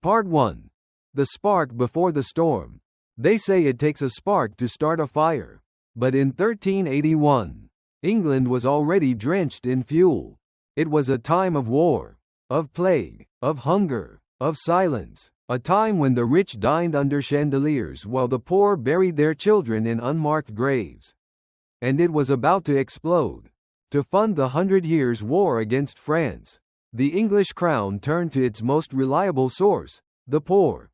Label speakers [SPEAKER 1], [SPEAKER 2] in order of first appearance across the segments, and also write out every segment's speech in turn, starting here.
[SPEAKER 1] Part 1. The spark before the storm. They say it takes a spark to start a fire. But in 1381, England was already drenched in fuel. It was a time of war, of plague, of hunger, of silence, a time when the rich dined under chandeliers while the poor buried their children in unmarked graves. And it was about to explode. To fund the 100 Years' War against France, the English crown turned to its most reliable source, the poor.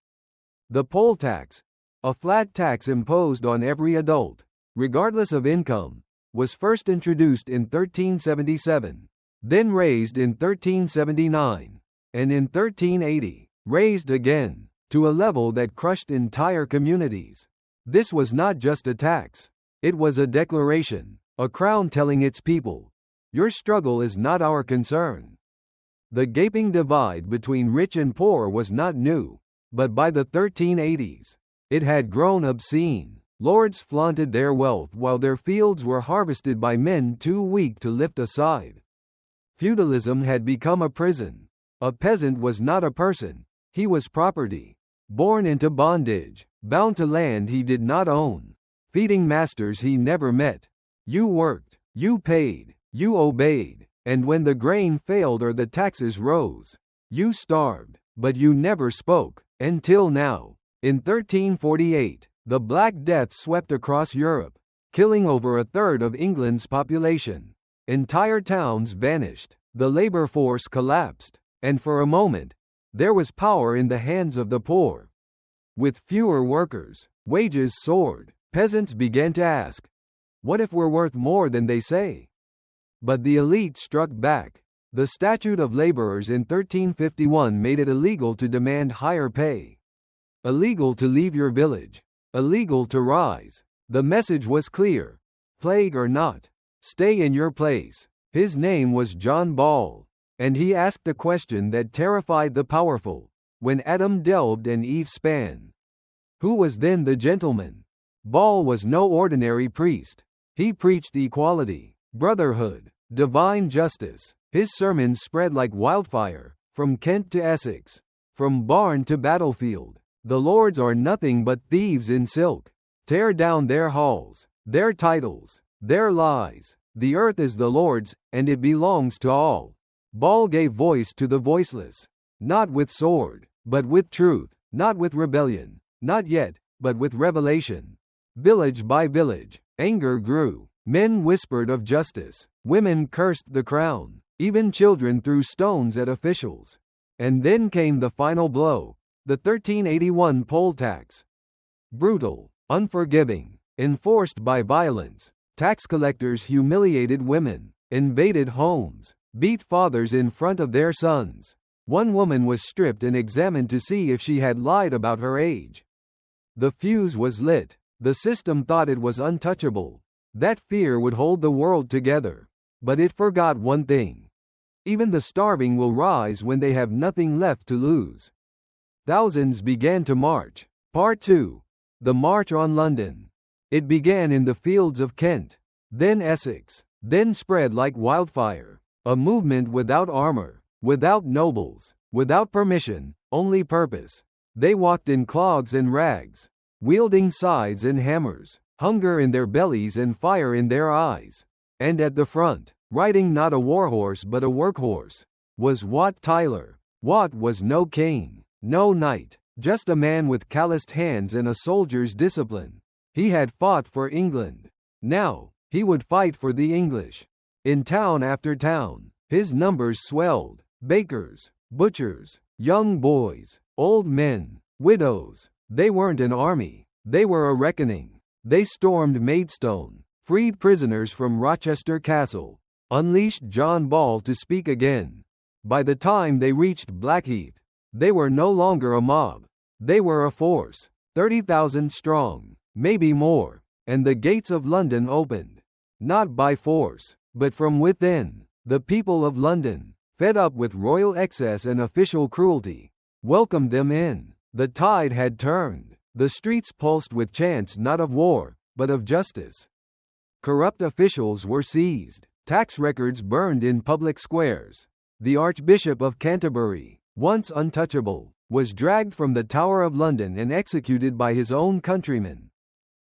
[SPEAKER 1] The poll tax, a flat tax imposed on every adult, regardless of income, was first introduced in 1377, then raised in 1379, and in 1380, raised again, to a level that crushed entire communities. This was not just a tax. It was a declaration, a crown telling its people, "Your struggle is not our concern." The gaping divide between rich and poor was not new, but by the 1380s, it had grown obscene. Lords flaunted their wealth while their fields were harvested by men too weak to lift a scythe. Feudalism had become a prison. A peasant was not a person, he was property, born into bondage, bound to land he did not own, feeding masters he never met. You worked, you paid, you obeyed, and when the grain failed or the taxes rose, you starved, but you never spoke, until now. In 1348, the Black Death swept across Europe, killing over a third of England's population. Entire towns vanished, the labor force collapsed, and for a moment, there was power in the hands of the poor. With fewer workers, wages soared. Peasants began to ask, "What if we're worth more than they say?" But the elite struck back. The Statute of Laborers in 1351 made it illegal to demand higher pay. Illegal to leave your village. Illegal to rise. The message was clear. Plague or not, stay in your place. His name was John Ball, and he asked a question that terrified the powerful. When Adam delved and Eve span, who was then the gentleman? Ball was no ordinary priest. He preached equality, brotherhood, divine justice. His sermons spread like wildfire, from Kent to Essex, from barn to battlefield. The lords are nothing but thieves in silk. Tear down their halls, their titles, their lies. The earth is the Lord's, and it belongs to all. Ball gave voice to the voiceless, not with sword, but with truth, not with rebellion, not yet, but with revelation. Village by village, anger grew. Men whispered of justice, women cursed the crown, even children threw stones at officials. And then came the final blow, the 1381 poll tax. Brutal, unforgiving, enforced by violence, tax collectors humiliated women, invaded homes, beat fathers in front of their sons. One woman was stripped and examined to see if she had lied about her age. The fuse was lit. The system thought it was untouchable. That fear would hold the world together. But it forgot one thing. Even the starving will rise when they have nothing left to lose. Thousands began to march. Part 2. The March on London. It began in the fields of Kent, then Essex, then spread like wildfire. A movement without armor, without nobles, without permission, only purpose. They walked in clogs and rags, wielding scythes and hammers, hunger in their bellies and fire in their eyes. And at the front, riding not a warhorse but a workhorse, was Wat Tyler. Wat was no king, no knight, just a man with calloused hands and a soldier's discipline. He had fought for England. Now, he would fight for the English. In town after town, his numbers swelled. Bakers, butchers, young boys, old men, widows. They weren't an army, they were a reckoning. They stormed Maidstone, freed prisoners from Rochester Castle, unleashed John Ball to speak again. By the time they reached Blackheath, they were no longer a mob. They were a force, 30,000 strong, maybe more, and the gates of London opened. Not by force, but from within. The people of London, fed up with royal excess and official cruelty, welcomed them in. The tide had turned. The streets pulsed with chants not of war, but of justice. Corrupt officials were seized. Tax records burned in public squares. The Archbishop of Canterbury, once untouchable, was dragged from the Tower of London and executed by his own countrymen.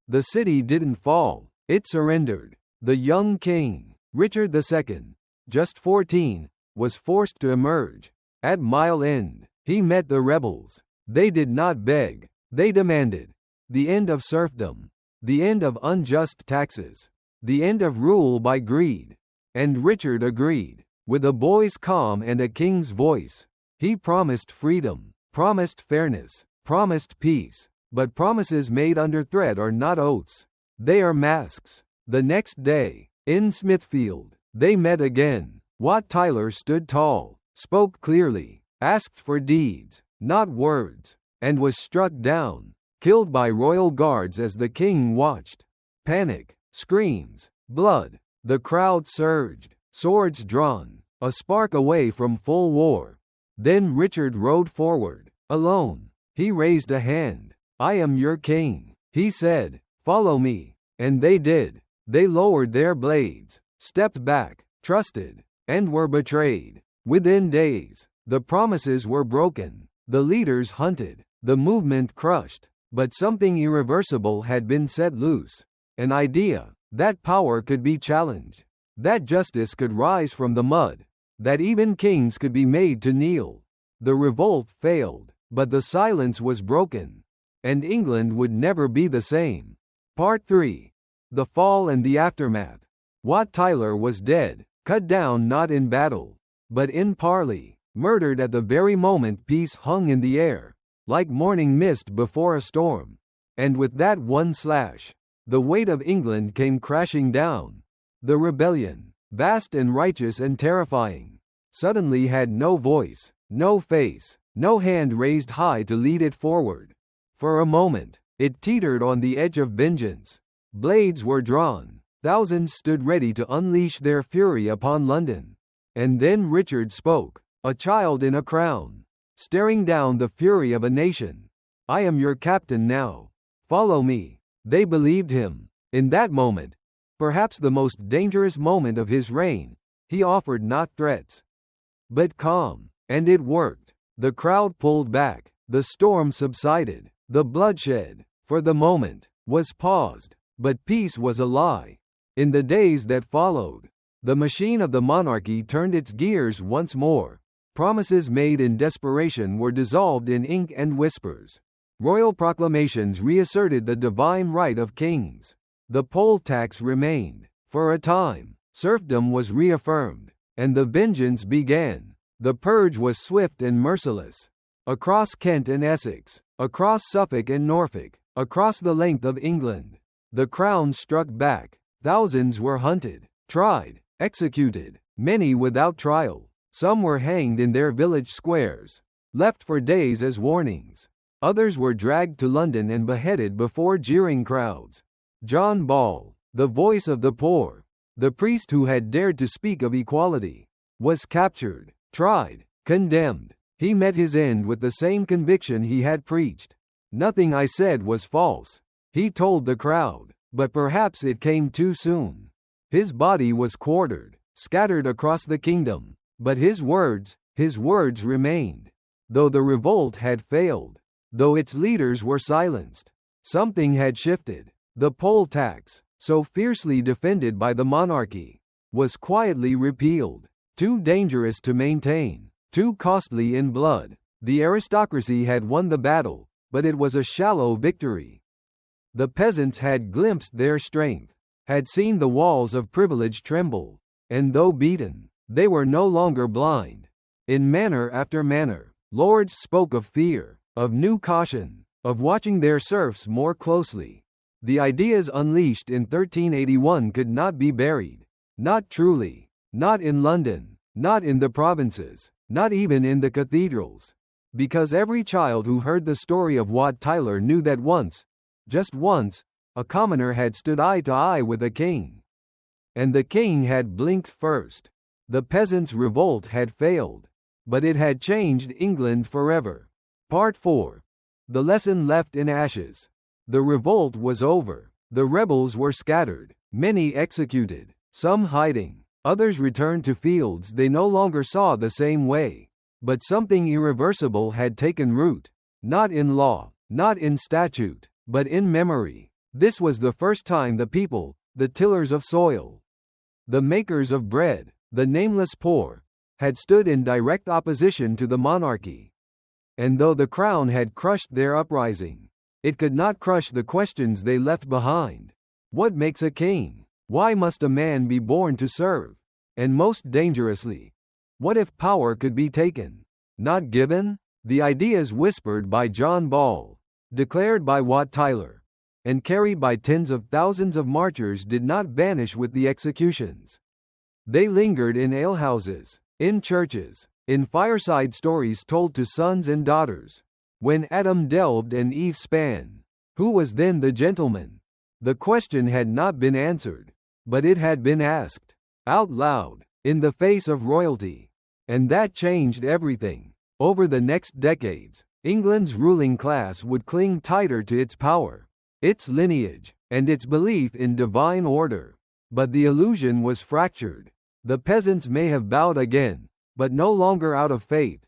[SPEAKER 1] The city didn't fall, it surrendered. The young king, Richard II, just 14, was forced to emerge. At Mile End, he met the rebels. They did not beg, they demanded the end of serfdom, the end of unjust taxes, the end of rule by greed. And Richard agreed. With a boy's calm and a king's voice, he promised freedom, promised fairness, promised peace. But promises made under threat are not oaths. They are masks. The next day, in Smithfield, they met again. Wat Tyler stood tall, spoke clearly, asked for deeds, not words, and was struck down, killed by royal guards as the king watched. Panic, screams, blood. The crowd surged, swords drawn, a spark away from full war. Then Richard rode forward, alone. He raised a hand. "I am your king," he said. "Follow me." And they did. They lowered their blades, stepped back, trusted, and were betrayed. Within days, the promises were broken, the leaders hunted, the movement crushed. But something irreversible had been set loose. An idea that power could be challenged, that justice could rise from the mud, that even kings could be made to kneel. The revolt failed, but the silence was broken, and England would never be the same. Part 3. The Fall and the Aftermath. Wat Tyler was dead, cut down not in battle, but in parley, murdered at the very moment peace hung in the air, like morning mist before a storm. And with that one slash, the weight of England came crashing down. The rebellion, vast and righteous and terrifying, suddenly had no voice, no face, no hand raised high to lead it forward. For a moment, it teetered on the edge of vengeance. Blades were drawn. Thousands stood ready to unleash their fury upon London. And then Richard spoke, a child in a crown, staring down the fury of a nation. "I am your captain now. Follow me." They believed him. In that moment, perhaps the most dangerous moment of his reign, he offered not threats, but calm. And it worked. The crowd pulled back. The storm subsided. The bloodshed, for the moment, was paused. But peace was a lie. In the days that followed, the machine of the monarchy turned its gears once more. Promises made in desperation were dissolved in ink and whispers. Royal proclamations reasserted the divine right of kings. The poll tax remained. For a time, serfdom was reaffirmed, and the vengeance began. The purge was swift and merciless. Across Kent and Essex, across Suffolk and Norfolk, across the length of England, the crown struck back. Thousands were hunted, tried, executed, many without trial. Some were hanged in their village squares, left for days as warnings. Others were dragged to London and beheaded before jeering crowds. John Ball, the voice of the poor, the priest who had dared to speak of equality, was captured, tried, condemned. He met his end with the same conviction he had preached. "Nothing I said was false," he told the crowd, but perhaps it came too soon. His body was quartered, scattered across the kingdom, but his words remained. Though the revolt had failed, though its leaders were silenced, something had shifted. The poll tax, so fiercely defended by the monarchy, was quietly repealed. Too dangerous to maintain, too costly in blood. The aristocracy had won the battle, but it was a shallow victory. The peasants had glimpsed their strength, had seen the walls of privilege tremble, and though beaten, they were no longer blind. In manner after manner, lords spoke of fear, of new caution, of watching their serfs more closely. The ideas unleashed in 1381 could not be buried. Not truly. Not in London. Not in the provinces. Not even in the cathedrals. Because every child who heard the story of Wat Tyler knew that once, just once, a commoner had stood eye to eye with a king. And the king had blinked first. The Peasants' Revolt had failed, but it had changed England forever. Part 4. The lesson left in ashes. The revolt was over. The rebels were scattered, many executed, some hiding, others returned to fields they no longer saw the same way. But something irreversible had taken root. Not in law, not in statute, but in memory. This was the first time the people, the tillers of soil, the makers of bread, the nameless poor, had stood in direct opposition to the monarchy. And though the crown had crushed their uprising, it could not crush the questions they left behind. What makes a king? Why must a man be born to serve? And most dangerously, what if power could be taken, not given? The ideas whispered by John Ball, declared by Wat Tyler, and carried by tens of thousands of marchers did not vanish with the executions. They lingered in alehouses, in churches, in fireside stories told to sons and daughters. When Adam delved and Eve span, who was then the gentleman? The question had not been answered, but it had been asked, out loud, in the face of royalty. And that changed everything. Over the next decades, England's ruling class would cling tighter to its power, its lineage, and its belief in divine order. But the illusion was fractured. The peasants may have bowed again, but no longer out of faith,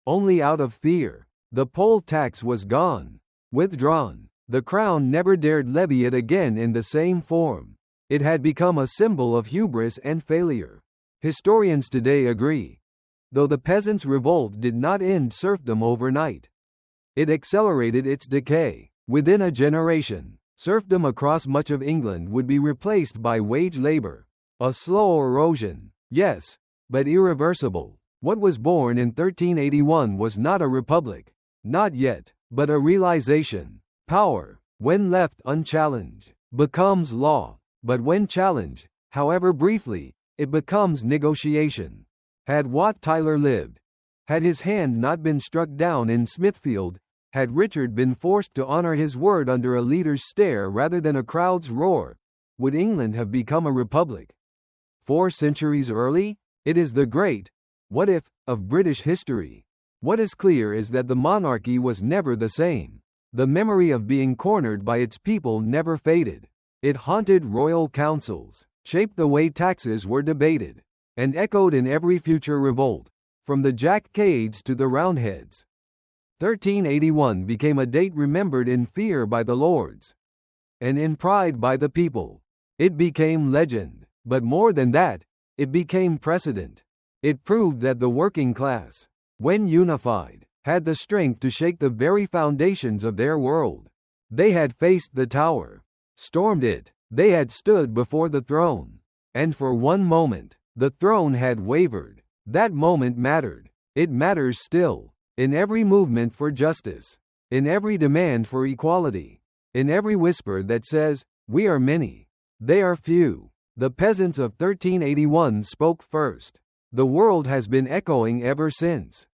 [SPEAKER 1] only out of fear. The poll tax was gone, withdrawn. The crown never dared levy it again in the same form. It had become a symbol of hubris and failure. Historians today agree. Though the Peasants' Revolt did not end serfdom overnight, it accelerated its decay. Within a generation, serfdom across much of England would be replaced by wage labor. A slow erosion, yes, but irreversible. What was born in 1381 was not a republic, not yet, but a realization. Power, when left unchallenged, becomes law, but when challenged, however briefly, it becomes negotiation. Had Wat Tyler lived, had his hand not been struck down in Smithfield, had Richard been forced to honor his word under a leader's stare rather than a crowd's roar, would England have become a republic? 4 centuries early? It is the great what if of British history. What is clear is that the monarchy was never the same. The memory of being cornered by its people never faded. It haunted royal councils, shaped the way taxes were debated, and echoed in every future revolt, from the Jack Cades to the Roundheads. 1381 became a date remembered in fear by the lords, and in pride by the people. It became legend, but more than that, it became precedent. It proved that the working class, when unified, had the strength to shake the very foundations of their world. They had faced the tower, stormed it, they had stood before the throne, and for one moment, the throne had wavered. That moment mattered. It matters still. In every movement for justice, in every demand for equality, in every whisper that says, "We are many, they are few." The peasants of 1381 spoke first. The world has been echoing ever since.